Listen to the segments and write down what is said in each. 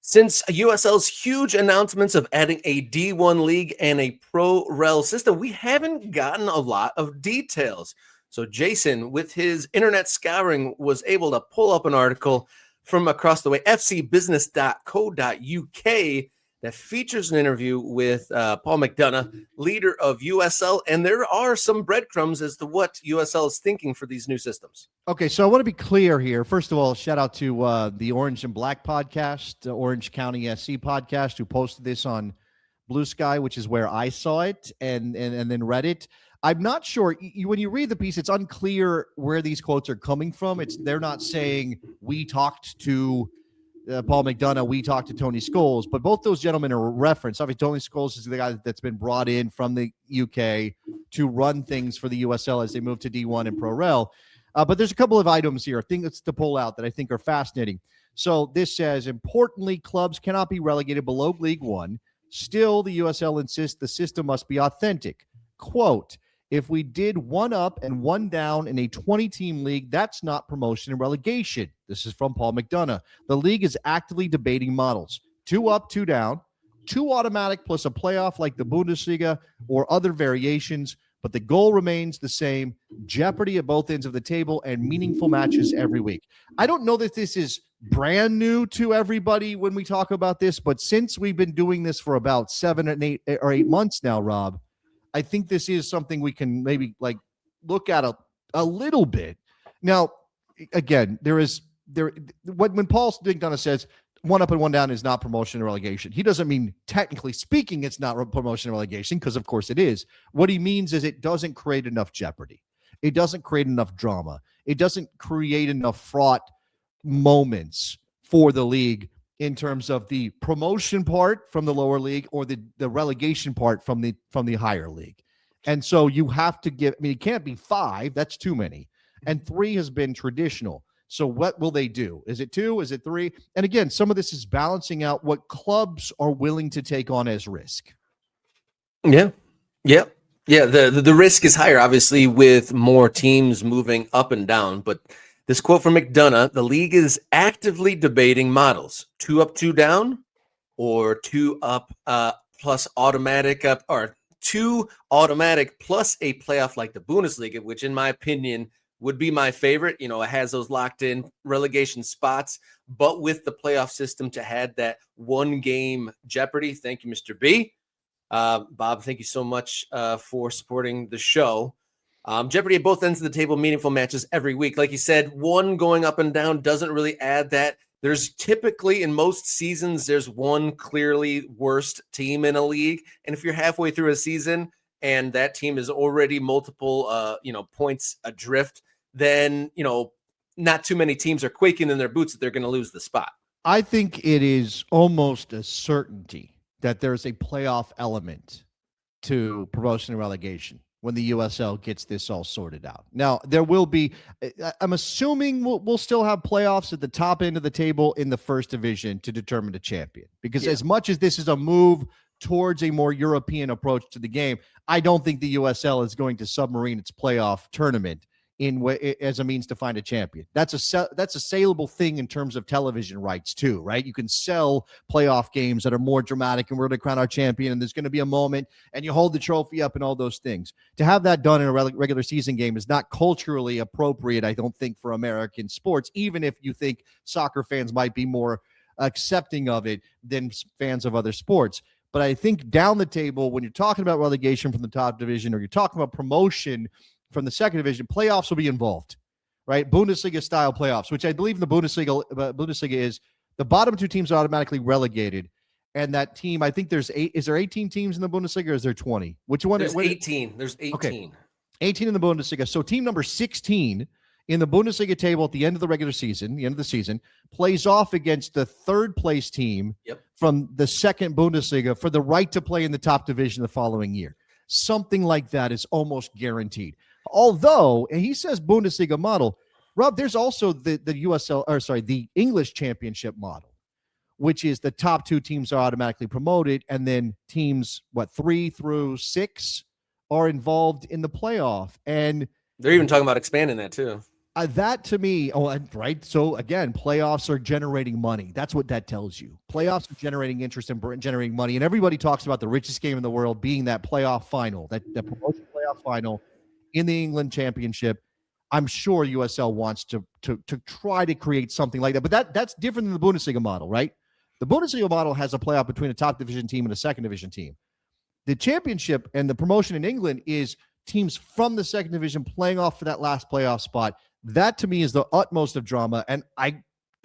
Since USL's huge announcements of adding a D1 league and a pro rel system, we haven't gotten a lot of details. So Jason, with his internet scouring, was able to pull up an article from across the way, fcbusiness.co.uk, that features an interview with Paul McDonough, leader of USL, and there are some breadcrumbs as to what USL is thinking for these new systems. Okay, so I want to be clear here. First of all, shout out to the Orange and Black podcast, the Orange County SC podcast, who posted this on Blue Sky, which is where I saw it, and then read it. I'm not sure. When you read the piece, it's unclear where these quotes are coming from. They're not saying we talked to Paul McDonough, we talked to Tony Scholes, but both those gentlemen are referenced. Obviously, Tony Scholes is the guy that's been brought in from the UK to run things for the USL as they move to D1 and Pro Rel. But there's a couple of items here, things to pull out that I think are fascinating. So this says, importantly, clubs cannot be relegated below League One. Still, the USL insists the system must be authentic. Quote, if we did one up and one down in a 20-team league, that's not promotion and relegation. This is from Paul McDonough. The league is actively debating models. 2 up, 2 down, 2 automatic plus a playoff like the Bundesliga or other variations, but the goal remains the same, jeopardy at both ends of the table and meaningful matches every week. I don't know that this is brand new to everybody when we talk about this, but since we've been doing this for about 7 and 8 months now, Rob, I think this is something we can maybe look at a little bit. Now, again, when Paul McDonough says 1 up and 1 down is not promotion and relegation, he doesn't mean technically speaking it's not promotion and relegation, because of course it is. What he means is it doesn't create enough jeopardy. It doesn't create enough drama. It doesn't create enough fraught moments for the league in terms of the promotion part from the lower league or the relegation part from the higher league. And so you have to it can't be 5. That's too many. And 3 has been traditional. So what will they do? Is it 2? Is it 3? And again, some of this is balancing out what clubs are willing to take on as risk. Yeah. The risk is higher, obviously, with more teams moving up and down. But this quote from McDonough, the league is actively debating models: 2 up, 2 down, or 2 up plus automatic up, or 2 automatic plus a playoff like the Bundesliga, which in my opinion would be my favorite. It has those locked in relegation spots, but with the playoff system to add that 1 game jeopardy. Thank you, Mr. B. Bob, thank you so much for supporting the show. Jeopardy at both ends of the table, meaningful matches every week. Like you said, 1 going up and down doesn't really add that. There's typically, in most seasons, there's 1 clearly worst team in a league. And if you're halfway through a season and that team is already multiple, points adrift, then, not too many teams are quaking in their boots that they're going to lose the spot. I think it is almost a certainty that there's a playoff element to promotion and relegation when the USL gets this all sorted out. Now, there will be, I'm assuming we'll still have playoffs at the top end of the table in the first division to determine the champion. Because as much as this is a move towards a more European approach to the game, I don't think the USL is going to submarine its playoff tournament as a means to find a champion. That's a saleable thing in terms of television rights too, right? You can sell playoff games that are more dramatic, and we're going to crown our champion, and there's going to be a moment, and you hold the trophy up and all those things. To have that done in a regular season game is not culturally appropriate, I don't think, for American sports, even if you think soccer fans might be more accepting of it than fans of other sports. But I think down the table, when you're talking about relegation from the top division, or you're talking about promotion from the second division, playoffs will be involved, right? Bundesliga-style playoffs, which I believe in the Bundesliga is the bottom 2 teams are automatically relegated, and that team, I think there's 8. Is there 18 teams in the Bundesliga, or is there 20? Which one? There's 18. There's 18. Okay. 18 in the Bundesliga. So team number 16 in the Bundesliga table at the end of the season, plays off against the third-place team from the second Bundesliga for the right to play in the top division the following year. Something like that is almost guaranteed. Although, and he says Bundesliga model, Rob, there's also the English Championship model, which is the top 2 teams are automatically promoted, and then teams 3 through 6 are involved in the playoff. And they're even talking about expanding that too. That to me, right. So again, playoffs are generating money. That's what that tells you. Playoffs are generating interest and generating money. And everybody talks about the richest game in the world being that playoff final, that promotion playoff final in the England Championship. I'm sure USL wants to try to create something like that. But that's different than the Bundesliga model, right? The Bundesliga model has a playoff between a top division team and a second division team. The championship and the promotion in England is teams from the second division playing off for that last playoff spot. That to me is the utmost of drama. And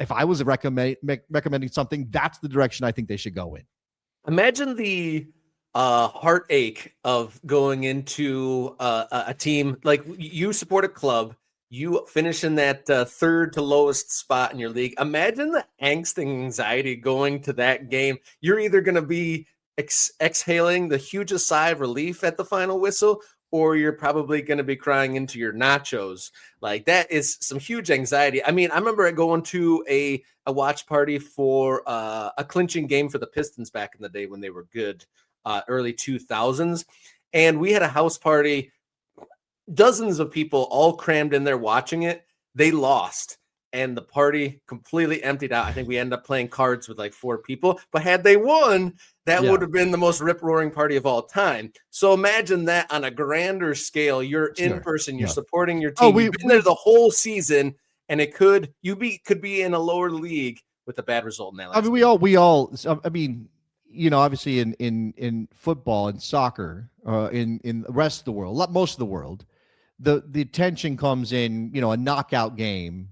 if I was recommending something, that's the direction I think they should go in. Imagine the heartache of going into a team like you support a club, you finish in that third to lowest spot in your league. Imagine the angst and anxiety going to that game. You're either going to be exhaling the hugest sigh of relief at the final whistle, or you're probably going to be crying into your nachos. Like, that is some huge anxiety. I mean, I remember going to a watch party for a clinching game for the Pistons back in the day when they were good, early 2000s. And we had a house party, dozens of people all crammed in there watching it. They lost, and the party completely emptied out. I think we ended up playing cards with like 4 people, but had they won, that would have been the most rip-roaring party of all time. So imagine that on a grander scale. You're in person, you're supporting your team. You've been there the whole season, and it could be in a lower league with a bad result in that. I mean, we all. I mean, you know, obviously in football and soccer, in the rest of the world, most of the world, the tension comes in, you know, a knockout game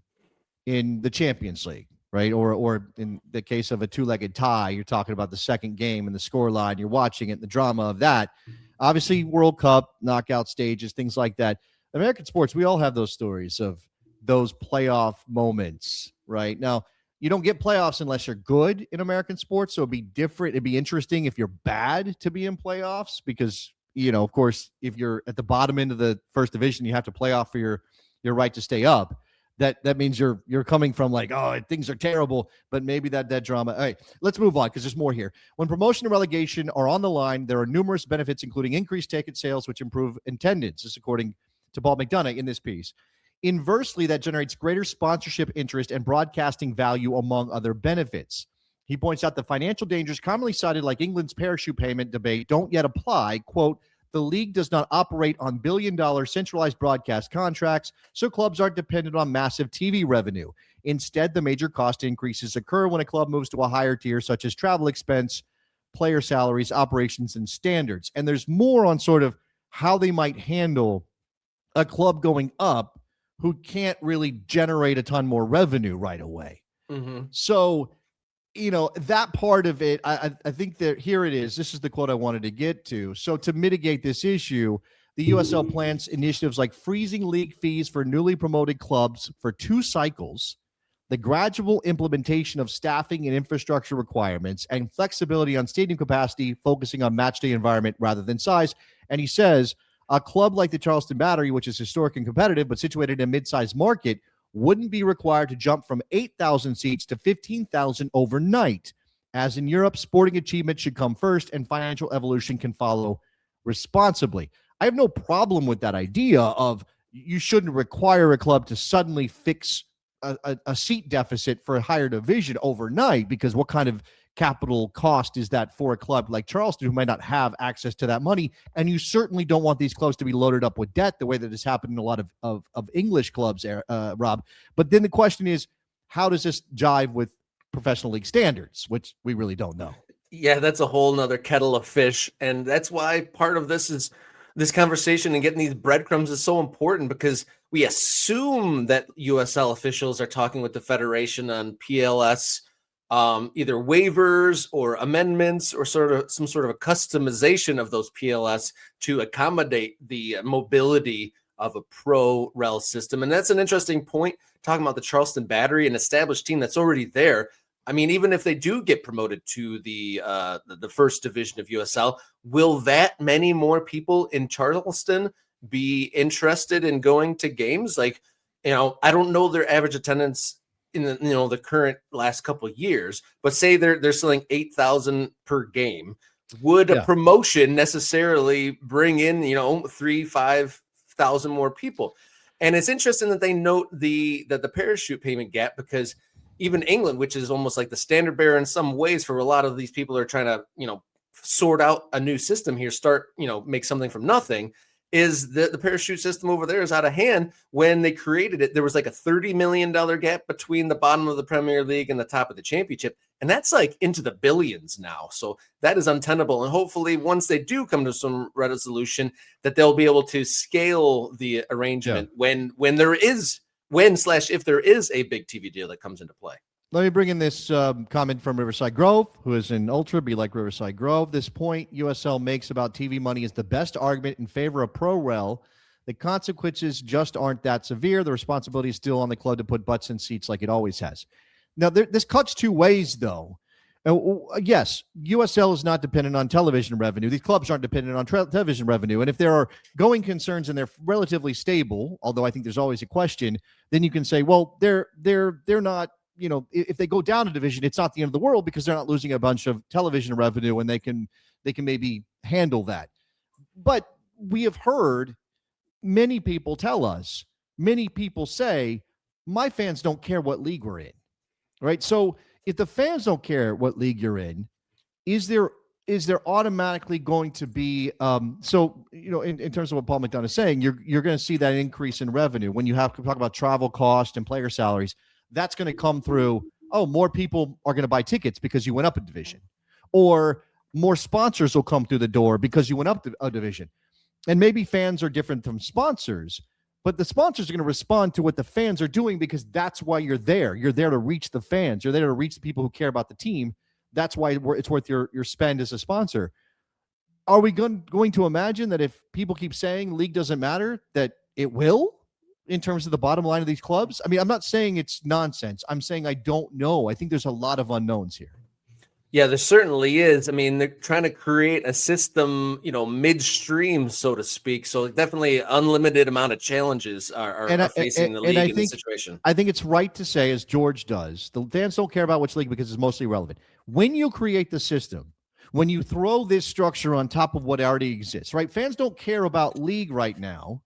in the Champions League. Right. Or in the case of a 2-legged tie, you're talking about the second game and the scoreline, you're watching it, and the drama of that. Obviously, World Cup, knockout stages, things like that. American sports, we all have those stories of those playoff moments. Right now, you don't get playoffs unless you're good in American sports. So it'd be different. It'd be interesting if you're bad to be in playoffs because, you know, of course, if you're at the bottom end of the first division, you have to play off for your right to stay up. That means you're coming from like, oh, things are terrible, but maybe that drama. All right, let's move on because there's more here. When promotion and relegation are on the line, there are numerous benefits, including increased ticket sales, which improve attendance. This is according to Paul McDonough in this piece. Inversely, that generates greater sponsorship interest and broadcasting value, among other benefits. He points out the financial dangers commonly cited, like England's parachute payment debate, don't yet apply. Quote, the league does not operate on billion-dollar centralized broadcast contracts, so clubs aren't dependent on massive TV revenue. Instead, the major cost increases occur when a club moves to a higher tier, such as travel expense, player salaries, operations, and standards. And there's more on sort of how they might handle a club going up who can't really generate a ton more revenue right away. Mm-hmm. So, you know, that part of it, I think that here it is. This is the quote I wanted to get to. So to mitigate this issue, the USL plans initiatives like freezing league fees for newly promoted clubs for 2 cycles, the gradual implementation of staffing and infrastructure requirements, and flexibility on stadium capacity, focusing on match day environment rather than size. And he says, a club like the Charleston Battery, which is historic and competitive, but situated in a mid-sized market, wouldn't be required to jump from 8,000 seats to 15,000 overnight. As in Europe, sporting achievement should come first and financial evolution can follow responsibly. I have no problem with that idea of you shouldn't require a club to suddenly fix a seat deficit for a higher division overnight, because what kind of capital cost is that for a club like Charleston, who might not have access to that money? And you certainly don't want these clubs to be loaded up with debt the way that has happened in a lot of English clubs, Rob. But then the question is, how does this jive with professional league standards, which we really don't know? Yeah, that's a whole nother kettle of fish. And that's why part of this conversation and getting these breadcrumbs is so important, because we assume that USL officials are talking with the Federation on PLS, either waivers or amendments or some sort of a customization of those PLS to accommodate the mobility of a pro rel system. And that's an interesting point, talking about the Charleston Battery, an established team that's already there. I mean, even if they do get promoted to the first division of USL, will that many more people in Charleston be interested in going to games? Like, you know, I don't know their average attendance in the current last couple of years, but say they're selling 8,000 per game. Would a promotion necessarily bring in 3,000-5,000 more people? And it's interesting that they note the parachute payment gap, because even England, which is almost like the standard bearer in some ways for a lot of these people who are trying to, sort out a new system here, make something from nothing, is the parachute system over there is out of hand. When they created it, there was like a $30 million gap between the bottom of the Premier League and the top of the Championship. And that's like into the billions now. So that is untenable. And hopefully once they do come to some resolution, that they'll be able to scale the arrangement if there is a big TV deal that comes into play. Let me bring in this comment from Riverside Grove, who is an ultra. Be like Riverside Grove. This point USL makes about TV money is the best argument in favor of pro rel. The consequences just aren't that severe. The responsibility is still on the club to put butts in seats like it always has. Now, this cuts two ways, though. Yes, USL is not dependent on television revenue. These clubs aren't dependent on television revenue. And if there are going concerns and they're relatively stable, although I think there's always a question, then you can say, well, they're not. If they go down a division, it's not the end of the world because they're not losing a bunch of television revenue, and they can maybe handle that. But we have heard many people tell us, many people say, my fans don't care what league we're in, right? So if the fans don't care what league you're in, is there automatically going to be in terms of what Paul McDonough is saying, you're going to see that increase in revenue when you have to talk about travel cost and player salaries. That's going to come through, more people are going to buy tickets because you went up a division, or more sponsors will come through the door because you went up a division. And maybe fans are different from sponsors, but the sponsors are going to respond to what the fans are doing because that's why you're there. You're there to reach the fans. You're there to reach the people who care about the team. That's why it's worth your spend as a sponsor. Are we going to imagine that if people keep saying league doesn't matter, that it will? In terms of the bottom line of these clubs? I mean, I'm not saying it's nonsense. I'm saying I don't know. I think there's a lot of unknowns here. Yeah, there certainly is. I mean, they're trying to create a system, midstream, so to speak. So definitely unlimited amount of challenges are facing the league in this situation. I think it's right to say, as George does, the fans don't care about which league because it's mostly relevant. When you create the system, when you throw this structure on top of what already exists, right? Fans don't care about league right now.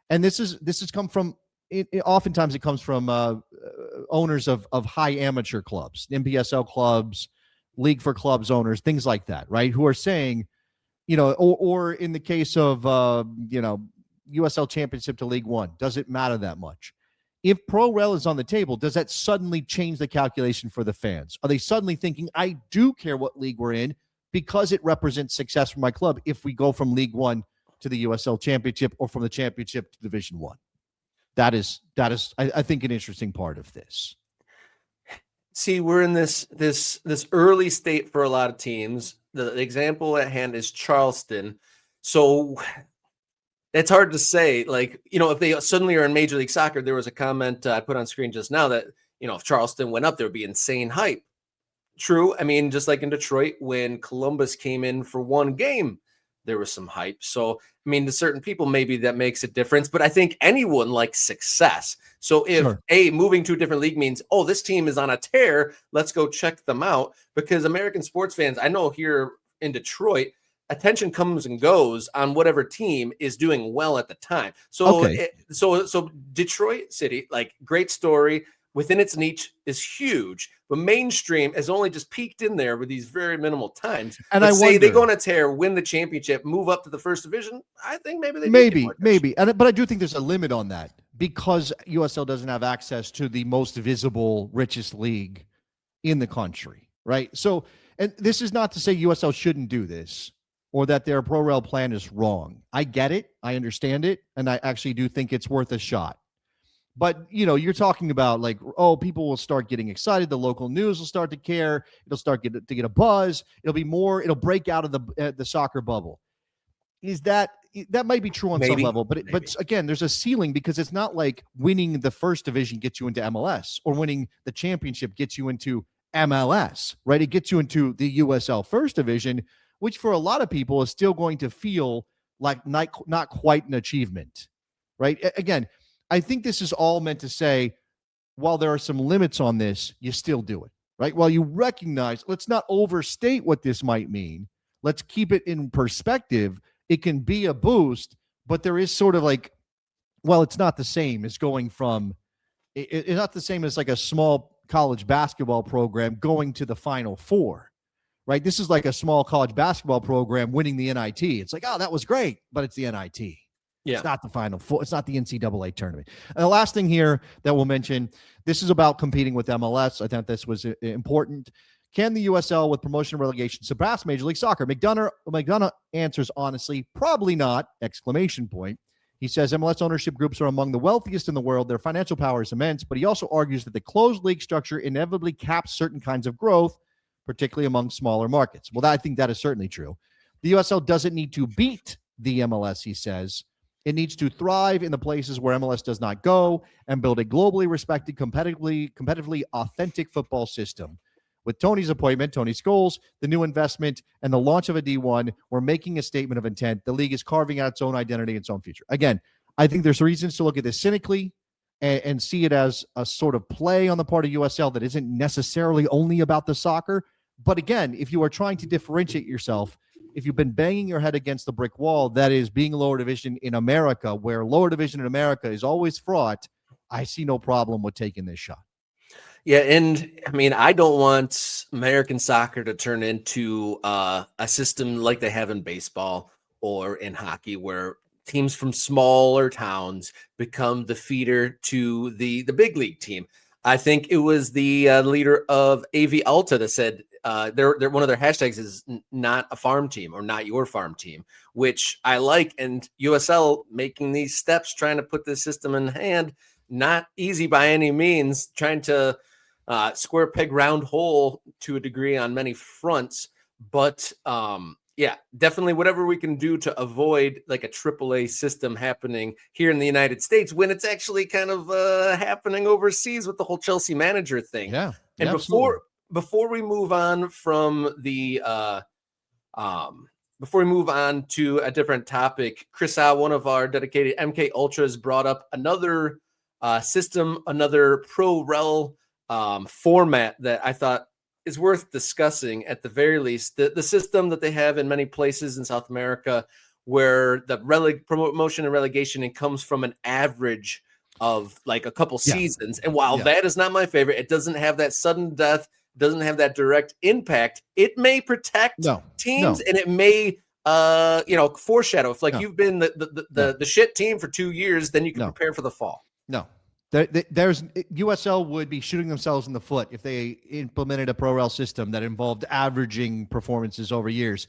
And this has come from, oftentimes it comes from owners of high amateur clubs, NPSL clubs, League for Clubs owners, things like that, right? Who are saying, or in the case of, USL Championship to League One, does it matter that much? If Pro Rel is on the table, does that suddenly change the calculation for the fans? Are they suddenly thinking, I do care what league we're in because it represents success for my club if we go from League One to the USL Championship, or from the Championship to Division One? That is, I think, an interesting part of this. See, we're in this early state for a lot of teams. The example at hand is Charleston. So it's hard to say, if they suddenly are in Major League Soccer. There was a comment I put on screen just now that, if Charleston went up, there would be insane hype. True. I mean, just like in Detroit, when Columbus came in for one game, there was some hype. So, I mean, to certain people, maybe that makes a difference, but I think anyone likes success. So if moving to a different league means, this team is on a tear, let's go check them out. Because American sports fans, I know here in Detroit, attention comes and goes on whatever team is doing well at the time. So, so Detroit City, great story within its niche, is huge, but mainstream has only just peaked in there with these very minimal times. And I say they go on a tear, win the championship, move up to the first division. I think maybe they maybe. But I do think there's a limit on that because USL doesn't have access to the most visible, richest league in the country, right? So, and this is not to say USL shouldn't do this or that their Pro Rel plan is wrong. I get it. I understand it. And I actually do think it's worth a shot. But, you're talking about people will start getting excited. The local news will start to care. It'll start to get a buzz. It'll break out of the soccer bubble. That might be true on some level, but again, there's a ceiling because it's not like winning the first division gets you into MLS or winning the championship gets you into MLS, right? It gets you into the USL first division, which for a lot of people is still going to feel like not quite an achievement, right? Again, I think this is all meant to say, while there are some limits on this, you still do it, right? While you recognize, let's not overstate what this might mean. Let's keep it in perspective. It can be a boost, but there is sort of Well, it's not the same as going from it's not the same as like a small college basketball program going to the Final Four, right? This is like a small college basketball program winning the NIT. It's like, oh, that was great, but it's the NIT. Yeah. It's not the Final Four. It's not the NCAA tournament. And the last thing here that we'll mention, this is about competing with MLS. I thought this was important. Can the USL with promotion relegation surpass Major League Soccer? McDonough answers honestly, probably not, exclamation point. He says MLS ownership groups are among the wealthiest in the world. Their financial power is immense, but he also argues that the closed league structure inevitably caps certain kinds of growth, particularly among smaller markets. Well, I think that is certainly true. The USL doesn't need to beat the MLS, he says. It needs to thrive in the places where MLS does not go and build a globally respected, competitively authentic football system. With Tony's appointment, Tony Scholes, the new investment, and the launch of a D1, we're making a statement of intent. The league is carving out its own identity, its own future. Again, I think there's reasons to look at this cynically and see it as a sort of play on the part of USL that isn't necessarily only about the soccer. But again, if you are trying to differentiate yourself, if you've been banging your head against the brick wall, that is being lower division in America, where lower division in America is always fraught, I see no problem with taking this shot. Yeah, and I mean, I don't want American soccer to turn into a system like they have in baseball or in hockey, where teams from smaller towns become the feeder to the big league team. I think it was the leader of AV Alta that said they're one of their hashtags is not a farm team or not your farm team, which I like. And USL making these steps, trying to put this system in hand, not easy by any means, trying to square peg round hole to a degree on many fronts, but yeah, definitely whatever we can do to avoid like a AAA system happening here in the United States when it's actually kind of happening overseas with the whole Chelsea manager thing. Yeah. And before we move on from the before we move on to a different topic, Chris, one of our dedicated MK Ultras, brought up another system, another pro rel format that I thought is worth discussing at the very least. The system that they have in many places in South America, where the promotion and relegation, it comes from an average of like a couple seasons. And while that is not my favorite, it doesn't have that sudden death, doesn't have that direct impact. It may protect teams and it may foreshadow. If you've been the shit team for 2 years, then you can prepare for the fall. No. There's USL would be shooting themselves in the foot if they implemented a pro rel system that involved averaging performances over years.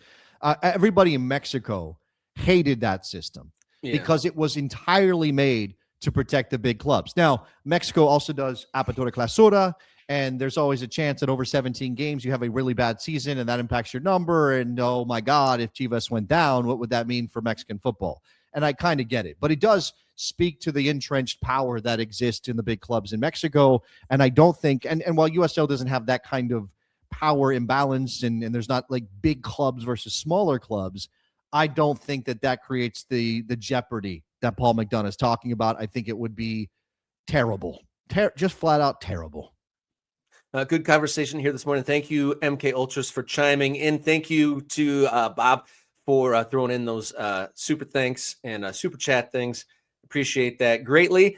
Everybody in Mexico hated that system because it was entirely made to protect the big clubs. Now, Mexico also does Apertura Clausura, and there's always a chance that over 17 games you have a really bad season and that impacts your number. And oh my God, if Chivas went down, what would that mean for Mexican football? And I kind of get it, but it does speak to the entrenched power that exists in the big clubs in Mexico. And I don't think, and while USL doesn't have that kind of power imbalance and there's not like big clubs versus smaller clubs, I don't think that creates the jeopardy that Paul McDonough is talking about. I think it would be terrible, just flat out terrible. Good conversation here this morning. Thank you, MK Ultras, for chiming in. Thank you to Bob for throwing in those super thanks and super chat things. Appreciate that greatly.